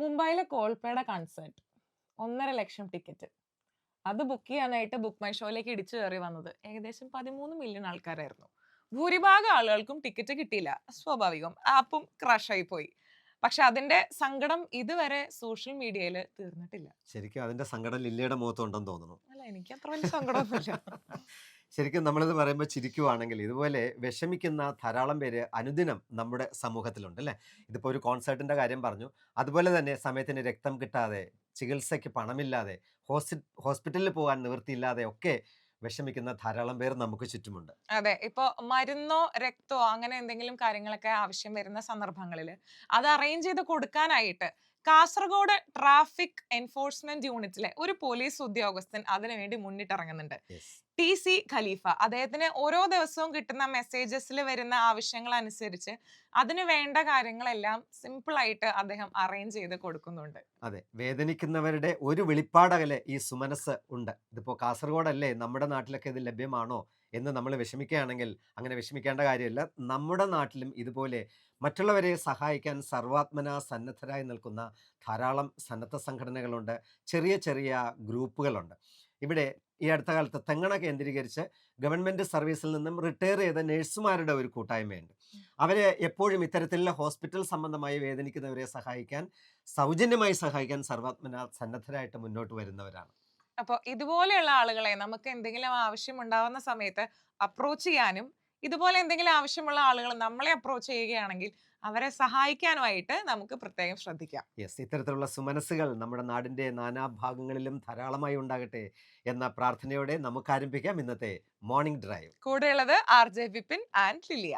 മുംബൈയിലെ കോൾപേട കൺസേർട്ട് 1.5 ലക്ഷം ടിക്കറ്റ്. അത് ബുക്ക് ചെയ്യാനായിട്ട് ബുക്ക് മൈ ഷോയിലേക്ക് ഇടിച്ചു കയറി വന്നത് ഏകദേശം 13 മില്യൺ ആൾക്കാരായിരുന്നു. ഭൂരിഭാഗം ആളുകൾക്കും ടിക്കറ്റ് കിട്ടിയില്ല. സ്വാഭാവികം, ആപ്പും ക്രാഷ് ആയി പോയി. പക്ഷെ അതിന്റെ സങ്കടം ഇതുവരെ സോഷ്യൽ മീഡിയയിൽ തീർന്നിട്ടില്ല. ശരിക്കും അതിന്റെ സങ്കടം ലില്ലിയുടെ മുഖത്തുണ്ടെന്ന് തോന്നുന്നു. അല്ല, എനിക്ക് അത്ര വലിയ സങ്കടമൊന്നുമില്ല. ശരിക്കും നമ്മളിത് പറയുമ്പോൾ ചിരിക്കുവാണെങ്കിൽ ഇതുപോലെ വിഷമിക്കുന്ന ധാരാളം പേര് അനുദിനം നമ്മുടെ സമൂഹത്തിലുണ്ട് അല്ലേ? ഇതിപ്പോൾ ഒരു കോൺസേർട്ടിന്റെ കാര്യം പറഞ്ഞു. അതുപോലെ തന്നെ സമയത്തിന് രക്തം കിട്ടാതെ, ചികിത്സയ്ക്ക് പണമില്ലാതെ, ഹോസ്പിറ്റലിൽ പോകാൻ നിവൃത്തിയില്ലാതെ ഒക്കെ വിഷമിക്കുന്ന ധാരാളം പേർ നമുക്ക് ചുറ്റുമുണ്ട്. അതെ, ഇപ്പൊ മരുന്നോ രക്തമോ അങ്ങനെ എന്തെങ്കിലും കാര്യങ്ങളൊക്കെ ആവശ്യം വരുന്ന സന്ദർഭങ്ങളിൽ അത് അറേഞ്ച് ചെയ്ത് കൊടുക്കാനായിട്ട് കാസർഗോഡ് ട്രാഫിക് എൻഫോഴ്സ്മെന്റ് യൂണിറ്റിലെ ഒരു പോലീസ് ഉദ്യോഗസ്ഥൻ അതിനുവേണ്ടി മുന്നിട്ടിറങ്ങുന്നുണ്ട്. യെസ്. TC ഖലീഫ അദ്ദേഹത്തിന് ഓരോ ദിവസവും കിട്ടുന്ന മെസ്സേജസിൽ വരുന്ന ആവശ്യങ്ങൾ അനുസരിച്ച് അതിന് വേണ്ട കാര്യങ്ങളെല്ലാം സിമ്പിൾ ആയിട്ട് അദ്ദേഹം അറേഞ്ച് ചെയ്ത് കൊടുക്കുന്നുണ്ട്. അതെ, വേദനിക്കുന്നവരുടെ ഒരു വെളിപ്പാടകലെ ഈ സുമനസ് ഉണ്ട്. ഇതിപ്പോൾ കാസർഗോഡല്ലേ, നമ്മുടെ നാട്ടിലൊക്കെ ഇത് ലഭ്യമാണോ എന്ന് നമ്മൾ വിഷമിക്കുകയാണെങ്കിൽ അങ്ങനെ വിഷമിക്കേണ്ട കാര്യമില്ല. നമ്മുടെ നാട്ടിലും ഇതുപോലെ മറ്റുള്ളവരെ സഹായിക്കാൻ സർവാത്മന സന്നദ്ധരായി നിൽക്കുന്ന ധാരാളം സന്നദ്ധ സംഘടനകളുണ്ട്, ചെറിയ ചെറിയ ഗ്രൂപ്പുകളുണ്ട്. ഇവിടെ ഈ അടുത്ത കാലത്ത് തെങ്ങണ കേന്ദ്രീകരിച്ച് ഗവൺമെൻറ് സർവീസിൽ നിന്നും റിട്ടയർ ചെയ്ത നഴ്സുമാരുടെ ഒരു കൂട്ടായ്മയുണ്ട്. അവർ എപ്പോഴും ഇത്തരത്തിലുള്ള ഹോസ്പിറ്റൽ സംബന്ധമായി വേദനിക്കുന്നവരെ സഹായിക്കാൻ, സൗജന്യമായി സഹായിക്കാൻ സർവാത്മന സന്നദ്ധരായിട്ട് മുന്നോട്ട് വരുന്നവരാണ്. അപ്പോൾ ഇതുപോലെയുള്ള ആളുകളെ നമുക്ക് എന്തെങ്കിലും ആവശ്യം ഉണ്ടാവുന്ന സമയത്ത് അപ്രോച്ച് ചെയ്യാനും ഇതുപോലെ എന്തെങ്കിലും ആവശ്യമുള്ള ആളുകൾ നമ്മളെ അപ്രോച്ച് ചെയ്യുകയാണെങ്കിൽ അവരെ സഹായിക്കാനുമായിട്ട് നമുക്ക് പ്രത്യേകം ശ്രദ്ധിക്കാം. യെസ്, ഇത്തരത്തിലുള്ള സുമനസ്സുകൾ നമ്മുടെ നാടിൻ്റെ നാനാഭാഗങ്ങളിലും ധാരാളമായി ഉണ്ടാകട്ടെ എന്ന പ്രാർത്ഥനയോടെ നമുക്ക് ആരംഭിക്കാം ഇന്നത്തെ മോർണിംഗ് ഡ്രൈവ്. കൂടെയുള്ളത് RJ വിപിൻ ആൻഡ് ലിലിയ.